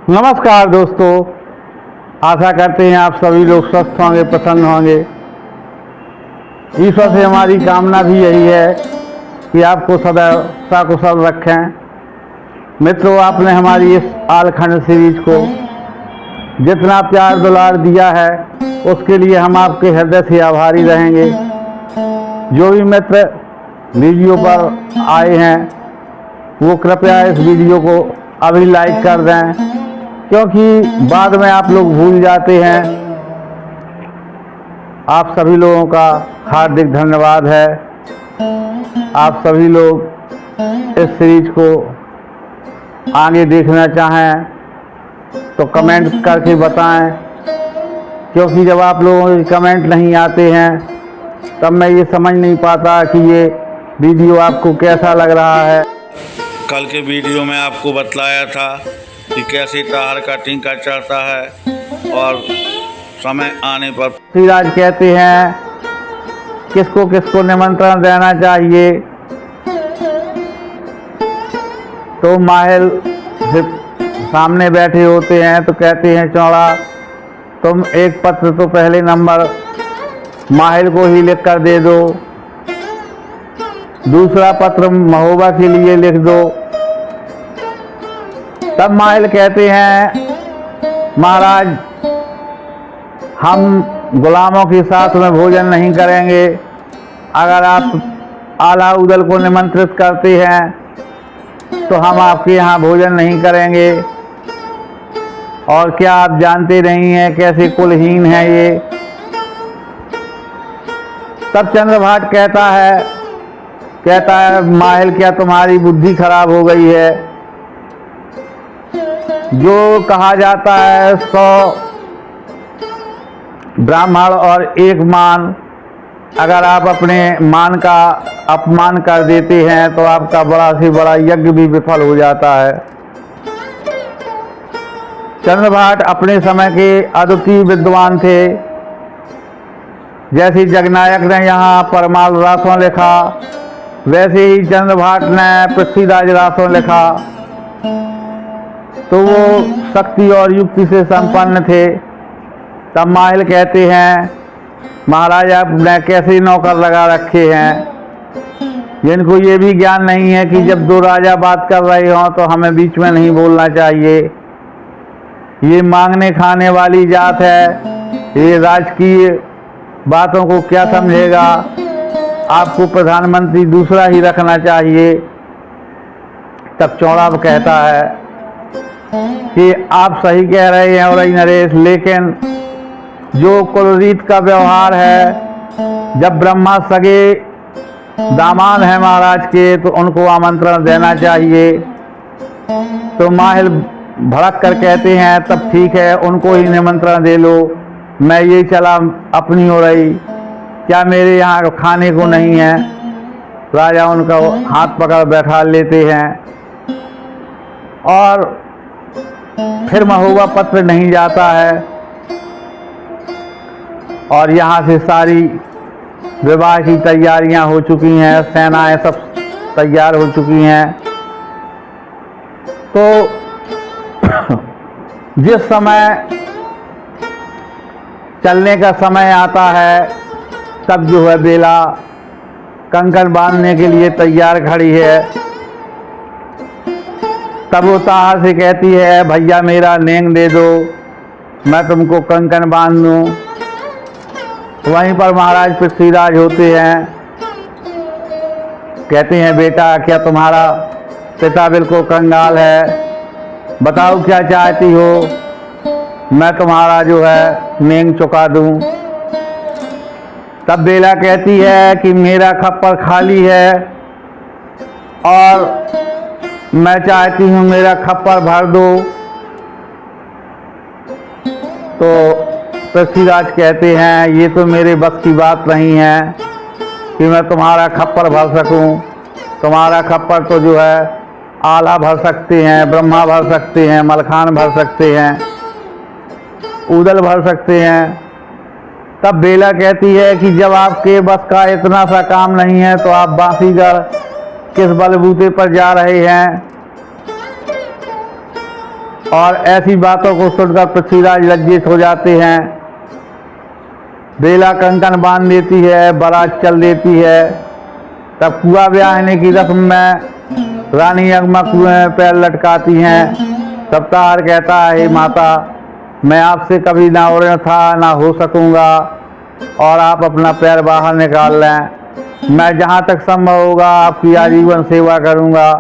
नमस्कार दोस्तों, आशा करते हैं आप सभी लोग स्वस्थ होंगे, प्रसन्न होंगे। ईश्वर से हमारी कामना भी यही है कि आपको सदैव सकुशल रखें। मित्रों, आपने हमारी इस आलखंड सीरीज को जितना प्यार दुलार दिया है उसके लिए हम आपके हृदय से आभारी रहेंगे। जो भी मित्र वीडियो पर आए हैं वो कृपया इस वीडियो को अभी लाइक कर दें, क्योंकि बाद में आप लोग भूल जाते हैं। आप सभी लोगों का हार्दिक धन्यवाद है। आप सभी लोग इस सीरीज को आगे देखना चाहें तो कमेंट करके बताएं, क्योंकि जब आप लोगों के कमेंट नहीं आते हैं तब मैं ये समझ नहीं पाता कि ये वीडियो आपको कैसा लग रहा है। कल के वीडियो में आपको बतलाया था कि कैसे तार का टिंका चढ़ता है और समय आने पर श्रीराज कहते हैं किसको किसको निमंत्रण देना चाहिए। तो माहिल सामने बैठे होते हैं तो कहते हैं चौड़ा, तुम एक पत्र तो पहले नंबर माहिल को ही लिख कर दे दो, दूसरा पत्र महोबा के लिए लिख दो। तब माहिल कहते हैं महाराज, हम गुलामों के साथ में भोजन नहीं करेंगे। अगर आप आला उदल को निमंत्रित करते हैं तो हम आपके यहाँ भोजन नहीं करेंगे। और क्या आप जानते नहीं हैं कैसे कुलहीन है ये। तब चंद्रभाट कहता है माहिल, क्या तुम्हारी बुद्धि खराब हो गई है? जो कहा जाता है 100 ब्राह्मण और एक मान, अगर आप अपने मान का अपमान कर देते हैं तो आपका बड़ा से बड़ा यज्ञ भी विफल हो जाता है। चंद्रभाट अपने समय के अद्वितीय विद्वान थे। जैसे जगनायक ने यहाँ परमाल रासों लिखा, वैसे ही चंद्रभाट ने पृथ्वीराज रासों लिखा। तो वो शक्ति और युक्ति से संपन्न थे। तब माहिल कहते हैं महाराज, आपने कैसे नौकर लगा रखे हैं जिनको ये भी ज्ञान नहीं है कि जब दो राजा बात कर रहे हों तो हमें बीच में नहीं बोलना चाहिए। ये मांगने खाने वाली जात है, ये राजकीय बातों को क्या समझेगा। आपको प्रधानमंत्री दूसरा ही रखना चाहिए। तब चौड़ा कहता है कि आप सही कह रहे हैं और नरेश, लेकिन जो कुलरीत का व्यवहार है, जब ब्रह्मा सगे दामाद हैं महाराज के तो उनको आमंत्रण देना चाहिए। तो माहिल भड़क कर कहते हैं तब ठीक है, उनको ही निमंत्रण दे लो। मैं ये चला अपनी हो रही, क्या मेरे यहाँ खाने को नहीं है? राजा उनका हाथ पकड़ बैठा लेते हैं और फिर महोबा पत्र नहीं जाता है। और यहाँ से सारी विवाह की तैयारियां हो चुकी हैं, सेनाएं सब तैयार हो चुकी हैं। तो जिस समय चलने का समय आता है तब जो है बेला कंकण बांधने के लिए तैयार खड़ी है। तब वो ताहा से कहती है भैया मेरा नेंग दे दो, मैं तुमको कंकण बांध दूं। वहीं पर महाराज पृथ्वीराज होते हैं, कहते हैं बेटा, क्या तुम्हारा पिता बिल्कुल कंगाल है? बताओ क्या चाहती हो, मैं तुम्हारा जो है नेंग चुका दूं। तब बेला कहती है कि मेरा खप्पर खाली है और मैं चाहती हूँ मेरा खप्पर भर दो। तो पृथ्वीराज कहते हैं ये तो मेरे बस की बात नहीं है कि मैं तुम्हारा खप्पर भर सकूं। तुम्हारा खप्पर तो जो है आला भर सकते हैं, ब्रह्मा भर सकते हैं, मलखान भर सकते हैं, उदल भर सकते हैं। तब बेला कहती है कि जब आपके बस का इतना सा काम नहीं है तो आप बांसीगर किस बलबूते पर जा रहे हैं? और ऐसी बातों को सुनकर पृथ्वीराज लज्जित हो जाते हैं। बेला कंकन बांध देती है, बारात चल देती है। तब कुआं ब्याहने की रस्म में रानी अगमा कुएं में पैर लटकाती हैं। तब ताहर कहता है, हे माता, मैं आपसे कभी ना हो रहा था ना हो सकूंगा, और आप अपना पैर बाहर निकाल लें। मैं जहाँ तक संभव होगा आपकी आजीवन सेवा करूंगा,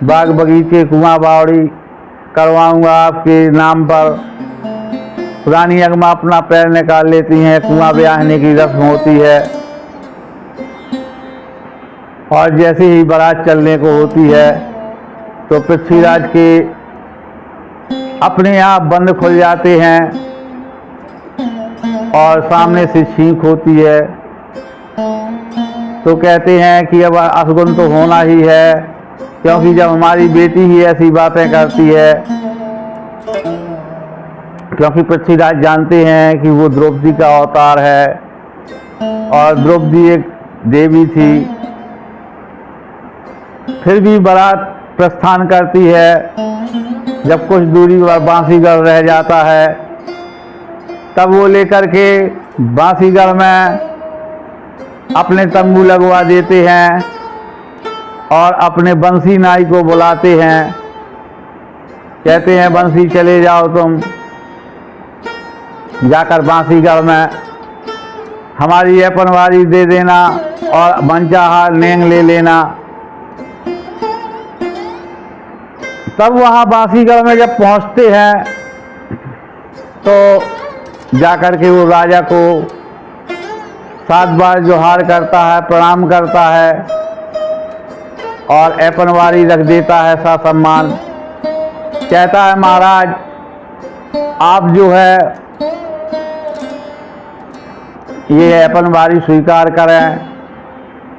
बाग बगीचे कुआं बावड़ी करवाऊंगा आपके नाम पर। रानी अगमा अपना पैर निकाल लेती हैं। कुआं ब्याहने की रस्म होती है और जैसे ही बारात चलने को होती है तो पृथ्वीराज के अपने आप बंद खुल जाते हैं और सामने से छींक होती है। तो कहते हैं कि अब अशगुन तो होना ही है, क्योंकि जब हमारी बेटी ही ऐसी बातें करती है, क्योंकि पृथ्वीराज जानते हैं कि वो द्रौपदी का अवतार है और द्रौपदी एक देवी थी। फिर भी बारात प्रस्थान करती है। जब कुछ दूरी पर बांसीगढ़ रह जाता है, तब वो लेकर के बांसीगढ़ में अपने तंबू लगवा देते हैं और अपने बंसी नाई को बुलाते हैं। कहते हैं, बंसी चले जाओ तुम, जाकर बांसीगढ़ में हमारी यह पनवारी दे देना और मनचाहा नेंग ले लेना। तब वहाँ बांसीगढ़ में जब पहुँचते हैं तो जाकर के वो राजा को 7 बार जोहार करता है, प्रणाम करता है और पनवारी रख देता है ससम्मान। कहता है, महाराज आप जो है ये पनवारी स्वीकार करें।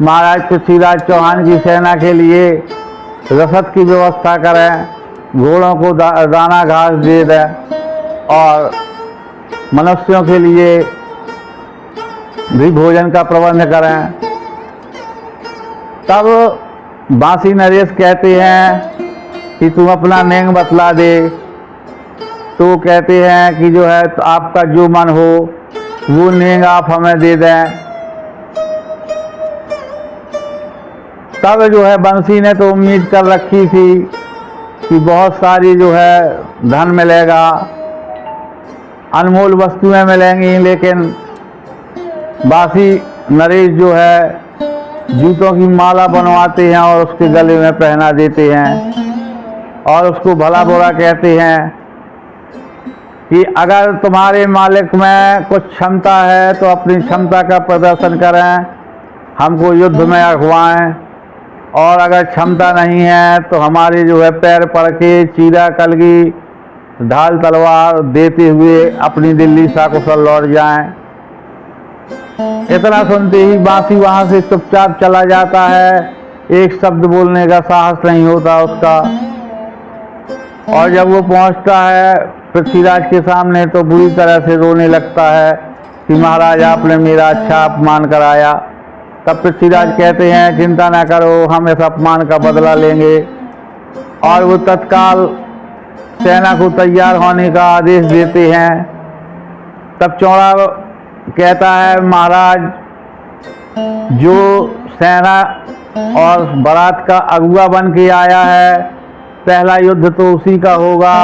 महाराज पृथ्वीराज चौहान की सेना के लिए रसद की व्यवस्था करें, घोड़ों को दाना घास दे दें और मनुष्यों के लिए भी भोजन का प्रबंध करें। तब बांसी नरेश कहते हैं कि तुम अपना नेंग बतला दे। तो कहते हैं कि जो है तो आपका जो मन हो वो नेंग आप हमें दे दें। तब जो है बंसी ने तो उम्मीद कर रखी थी कि बहुत सारी जो है धन मिलेगा, अनमोल वस्तुएं मिलेंगी, लेकिन बांसी नरेश जो है जूतों की माला बनवाते हैं और उसके गले में पहना देते हैं और उसको भला बुरा कहते हैं कि अगर तुम्हारे मालिक में कुछ क्षमता है तो अपनी क्षमता का प्रदर्शन करें, हमको युद्ध में अगवाएं, और अगर क्षमता नहीं है तो हमारे जो है पैर पड़ के चीरा कलगी ढाल तलवार देते हुए अपनी दिल्ली सकुशल लौट जाएं। इतना सुनते ही बांसी वहां से चुपचाप चला जाता है। एक शब्द बोलने का साहस नहीं होता उसका। और जब वो पहुंचता है पृथ्वीराज के सामने तो बुरी तरह से रोने लगता है कि महाराज आपने मेरा अच्छा अपमान कराया। तब पृथ्वीराज कहते हैं, चिंता ना करो, हम इस अपमान का बदला लेंगे। और वो तत्काल सेना को तैयार होने का आदेश देते हैं। तब चौड़ा कहता है, महाराज जो सेना और बारात का अगुआ बन के आया है, पहला युद्ध तो उसी का होगा।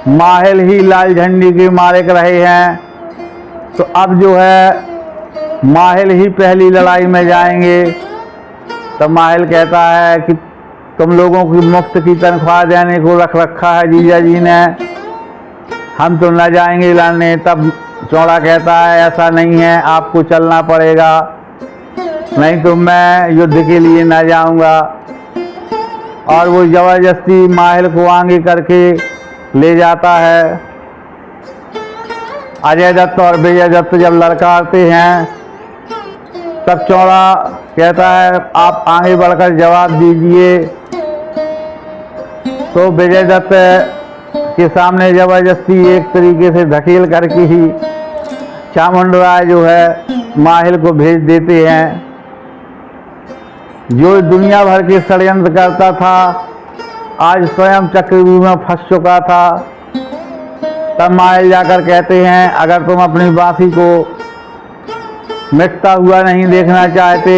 माहिल ही लाल झंडी के मालिक रहे हैं, तो अब जो है माहिल ही पहली लड़ाई में जाएंगे। तब माहिल कहता है कि तुम लोगों की मुफ्त की तनख्वाह देने को रख रखा है जीजा जी ने, हम तो न जाएंगे लड़ने। तब चौड़ा कहता है, ऐसा नहीं है, आपको चलना पड़ेगा, नहीं तो मैं युद्ध के लिए न जाऊंगा। और वो जबरदस्ती माहिल को आगे करके ले जाता है। अजय दत्त और विजय दत्त जब लड़काते हैं तब चौड़ा कहता है, आप आगे बढ़कर जवाब दीजिए। तो विजय दत्त के सामने जबरदस्ती एक तरीके से धकेल करके ही चामुंडराय जो है माहिल को भेज देते हैं। जो दुनिया भर के षड्यंत्र करता था आज स्वयं चक्रव्यूह में फंस चुका था। तब माहिल जाकर कहते हैं अगर तुम अपनी बांसी को मिटता हुआ नहीं देखना चाहते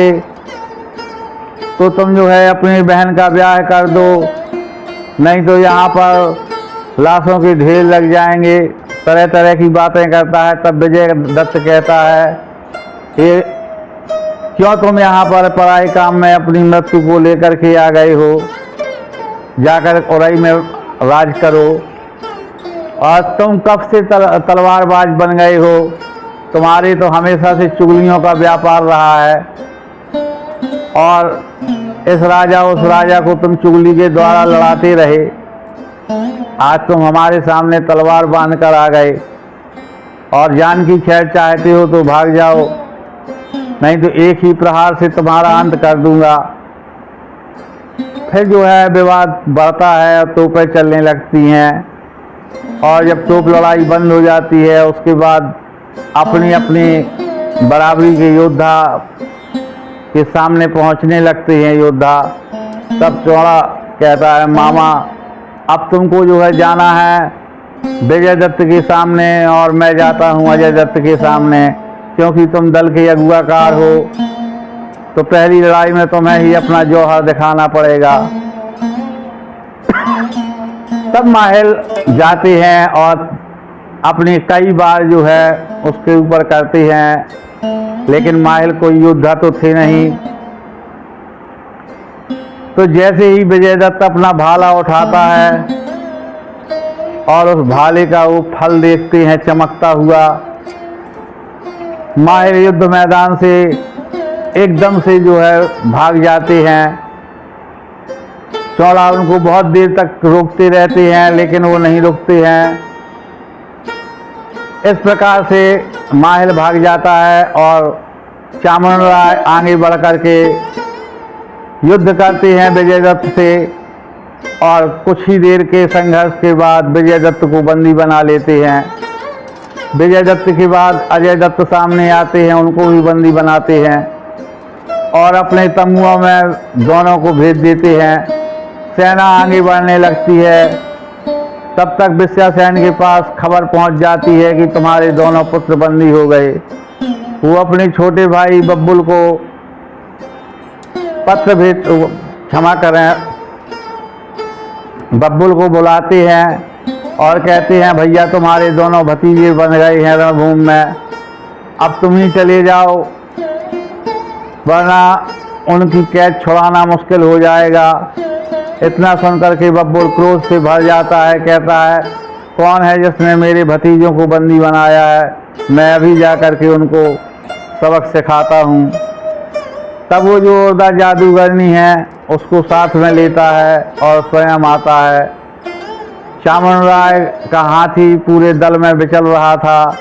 तो तुम जो है अपनी बहन का ब्याह कर दो, नहीं तो यहाँ पर लाशों के ढेर लग जाएंगे। तरह तरह की बातें करता है। तब विजय दत्त कहता है ये क्यों तुम यहाँ पर पराए काम में अपनी मृत्यु को लेकर के आ गए हो, जाकर उरई में राज करो। और तुम कब से तलवारबाज बन गए हो, तुम्हारे तो हमेशा से चुगलियों का व्यापार रहा है और इस राजा उस राजा को तुम चुगली के द्वारा लड़ाते रहे। आज तुम हमारे सामने तलवार बांध कर आ गए और जान की खैर चाहते हो तो भाग जाओ, नहीं तो एक ही प्रहार से तुम्हारा अंत कर दूंगा। फिर जो है विवाद बढ़ता है, तोपें चलने लगती हैं और जब तोप लड़ाई बंद हो जाती है उसके बाद अपनी अपनी बराबरी के योद्धा के सामने पहुंचने लगते हैं योद्धा। तब चौड़ा कहता है मामा अब तुमको जो है जाना है विजय दत्त के सामने और मैं जाता हूँ अजय दत्त के सामने, क्योंकि तुम दल के अगुवाकार हो तो पहली लड़ाई में तुम्हें ही अपना जौहर दिखाना पड़ेगा। तब माहिल जाते हैं और अपनी कई बार जो है उसके ऊपर करते हैं, लेकिन माहिल कोई योद्धा तो थे नहीं। तो जैसे ही विजय दत्त अपना भाला उठाता है और उस भाले का वो फल देखते हैं चमकता हुआ, माहिल युद्ध मैदान से एकदम से जो है भाग जाते हैं। चौड़ा उनको बहुत देर तक रोकते रहते हैं लेकिन वो नहीं रुकते हैं। इस प्रकार से माहिल भाग जाता है और चामन राय आगे बढ़ कर के युद्ध करते हैं विजय दत्त से और कुछ ही देर के संघर्ष के बाद विजय दत्त को बंदी बना लेते हैं। विजय दत्त के बाद अजय दत्त सामने आते हैं, उनको भी बंदी बनाते हैं और अपने तंबुओं में दोनों को भेज देते हैं। सेना आगे बढ़ने लगती है। तब तक विश्वासेन के पास खबर पहुंच जाती है कि तुम्हारे दोनों पुत्र बंदी हो गए। वो अपने छोटे भाई बब्बुल को पत्र भेज क्षमा करें बब्बुल को बुलाते हैं और कहते हैं भैया तुम्हारे दोनों भतीजे बन गए हैं रणभूमि में, अब तुम ही चले जाओ वरना उनकी कैद छुड़ाना मुश्किल हो जाएगा। इतना सुनकर के बब्बुल क्रोध से भर जाता है, कहता है कौन है जिसने मेरे भतीजों को बंदी बनाया है, मैं अभी जा कर के उनको सबक सिखाता हूँ। तब वो जो जोरदार जादूगरनी है उसको साथ में लेता है और स्वयं आता है। चामन राय का हाथी पूरे दल में विचल रहा था।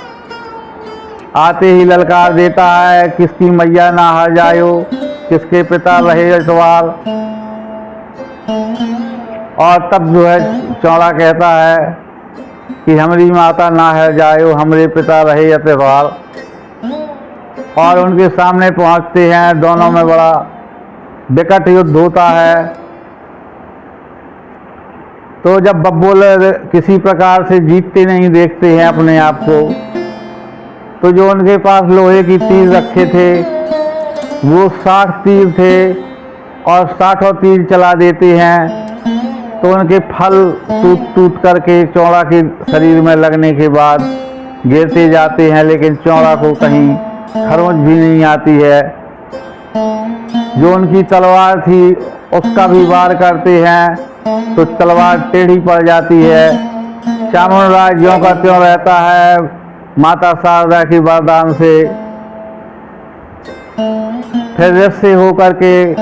आते ही ललकार देता है किसकी मैया ना हार जायो, किसके पिता रहे अटवार। और तब जो है चौड़ा कहता है कि हमारी माता ना हार जायो, हमारे पिता रहे अतवार। और उनके सामने पहुंचते हैं, दोनों में बड़ा विकट युद्ध होता है। तो जब बब्बुल किसी प्रकार से जीतते नहीं देखते हैं अपने आप को, तो जो उनके पास लोहे की तीर रखे थे वो 60 तीर थे और 60 तीर चला देते हैं। तो उनके फल टूट टूट करके चौड़ा के शरीर में लगने के बाद गिरते जाते हैं, लेकिन चौड़ा को कहीं खरोंच भी नहीं आती है। जो उनकी तलवार थी उसका भी वार करते हैं तो तलवार टेढ़ी पड़ जाती है। चामन राय ज्यों का त्यों रहता है माता शारदा के वरदान से। फिर रस्से होकर के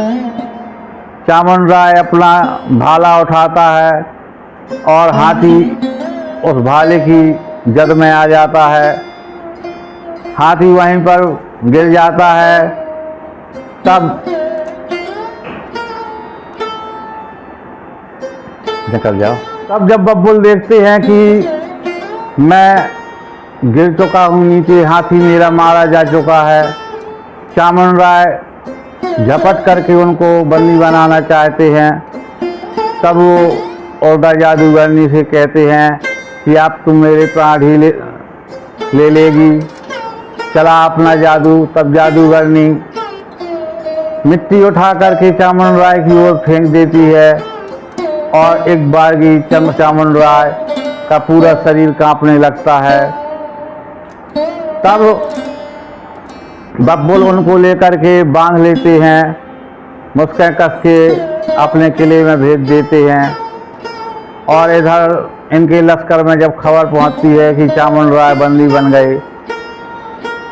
चामन राय अपना भाला उठाता है और हाथी उस भाले की जद में आ जाता है। हाथी वहीं पर गिर जाता है। तब निकल जाओ। तब जब बब्बुल देखते हैं कि मैं गिर चुका हूँ नीचे, हाथी मेरा मारा जा चुका है, चामन राय झपट करके उनको बंदी बनाना चाहते हैं। तब वो औरदा जादूगरनी से कहते हैं कि अब तुम मेरे प्राण ही ले लेगी, चला अपना जादू। तब जादूगरनी मिट्टी उठा करके चामुंड राय की ओर फेंक देती है और एक बारगी चामुंड राय का पूरा शरीर कांपने लगता है। तब बब्बुल उनको लेकर के बांध लेते हैं, मुस्कें कस के अपने किले में भेज देते हैं। और इधर इनके लश्कर में जब खबर पहुंचती है कि चामुंड राय बंदी बन गए,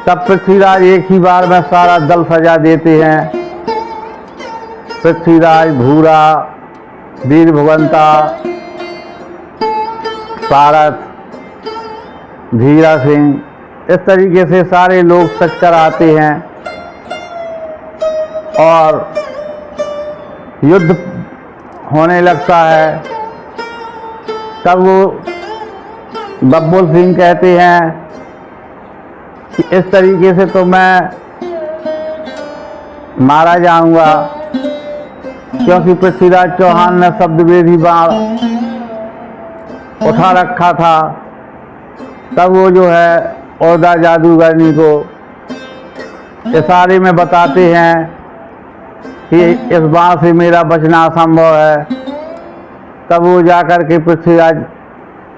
तब पृथ्वीराज एक ही बार में सारा दल सजा देते हैं। पृथ्वीराज, भूरा, वीर भुवंता, पारस, धीरा सिंह, इस तरीके से सारे लोग सज कर आते हैं और युद्ध होने लगता है। तब वो बब्बुल सिंह कहते हैं कि इस तरीके से तो मैं मारा जाऊंगा, क्योंकि पृथ्वीराज चौहान ने शब्दवेदी बाण उठा रखा था। तब वो जो है औरदा जादूगरनी को इशारे में बताते हैं कि इस बाण से मेरा बचना असंभव है। तब वो जाकर के पृथ्वीराज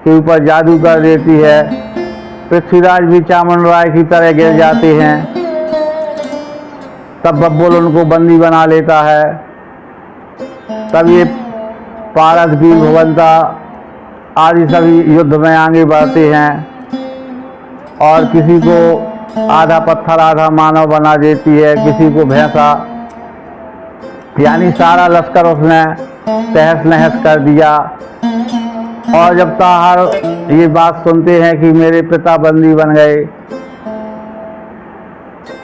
के ऊपर जादू कर देती है। पृथ्वीराज भी चामुंड राय की तरह गिर जाते हैं। तब बब्बुल उनको बंदी बना लेता है। तब ये पारस, वीर भुवंता आदि सभी युद्ध में आगे बढ़ते हैं और किसी को आधा पत्थर आधा मानव बना देती है, किसी को भैंसा, यानी सारा लश्कर उसने तहस नहस कर दिया। और जब ताहर ये बात सुनते हैं कि मेरे पिता बंदी बन गए,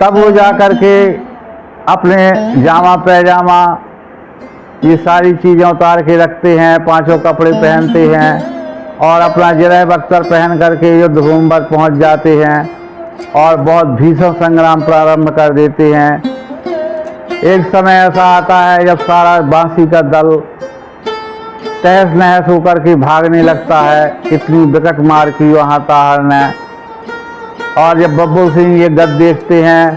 तब वो जा कर के अपने जामा पैजामा ये सारी चीज़ें उतार के रखते हैं, पांचों कपड़े पहनते हैं और अपना जिरह बख्तर पहन करके युद्ध भूमि पर पहुँच जाते हैं और बहुत भीषण संग्राम प्रारंभ कर देते हैं। एक समय ऐसा आता है जब सारा बांसी का दल तहस नहस होकर के भागने लगता है। इतनी विकट मार की वहाँ ताहर ने। और जब बब्बुल सिंह ये गद देखते हैं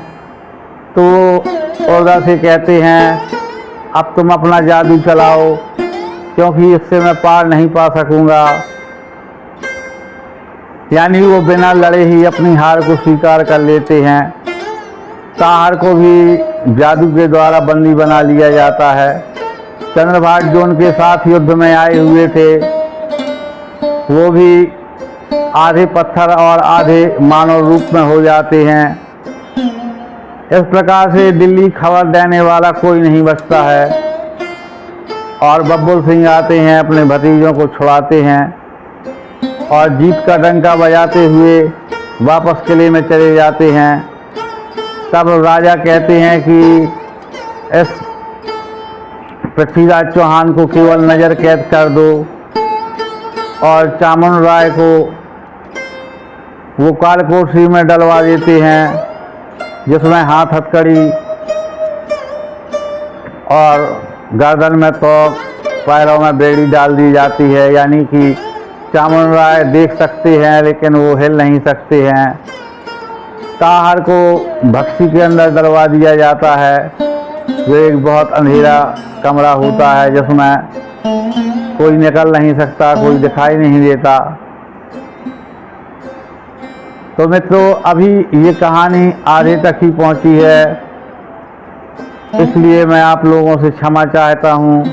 तो औरदा से कहते हैं अब तुम अपना जादू चलाओ, क्योंकि इससे मैं पार नहीं पा सकूंगा। यानी वो बिना लड़े ही अपनी हार को स्वीकार कर लेते हैं। ताहर को भी जादू के द्वारा बंदी बना लिया जाता है। चंद्रभाग जो उनके साथ युद्ध में आए हुए थे, वो भी आधे पत्थर और आधे मानव रूप में हो जाते हैं। इस प्रकार से दिल्ली खबर देने वाला कोई नहीं बचता है और बब्बुल सिंह आते हैं, अपने भतीजों को छुड़ाते हैं और जीत का डंका बजाते हुए वापस किले में चले जाते हैं। तब राजा कहते हैं कि इस पृथ्वीराज चौहान को केवल नज़र कैद कर दो और चामुंड राय को वो कालकोठरी में डलवा देते हैं, जिसमें हाथ हथकड़ी और गर्दन में तोक, पैरों में बेड़ी डाल दी जाती है। यानी कि चामुंड राय देख सकते हैं लेकिन वो हिल नहीं सकते हैं। ताहर को भक्सी के अंदर डलवा दिया जाता है, जो एक बहुत अंधेरा कमरा होता है जिसमें कोई निकल नहीं सकता, कोई दिखाई नहीं देता। तो मित्रों, अभी ये कहानी आधे तक ही पहुंची है, इसलिए मैं आप लोगों से क्षमा चाहता हूं,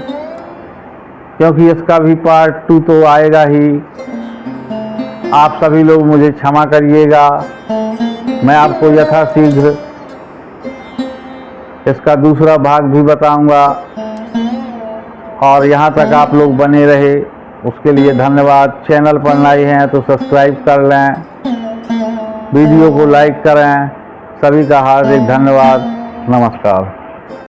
क्योंकि इसका भी पार्ट 2 तो आएगा ही। आप सभी लोग मुझे क्षमा करिएगा। मैं आपको यथाशीघ्र इसका दूसरा भाग भी बताऊंगा और यहाँ तक आप लोग बने रहे उसके लिए धन्यवाद। चैनल पर नए हैं तो सब्सक्राइब कर लें, वीडियो को लाइक करें। सभी का हार्दिक धन्यवाद। नमस्कार।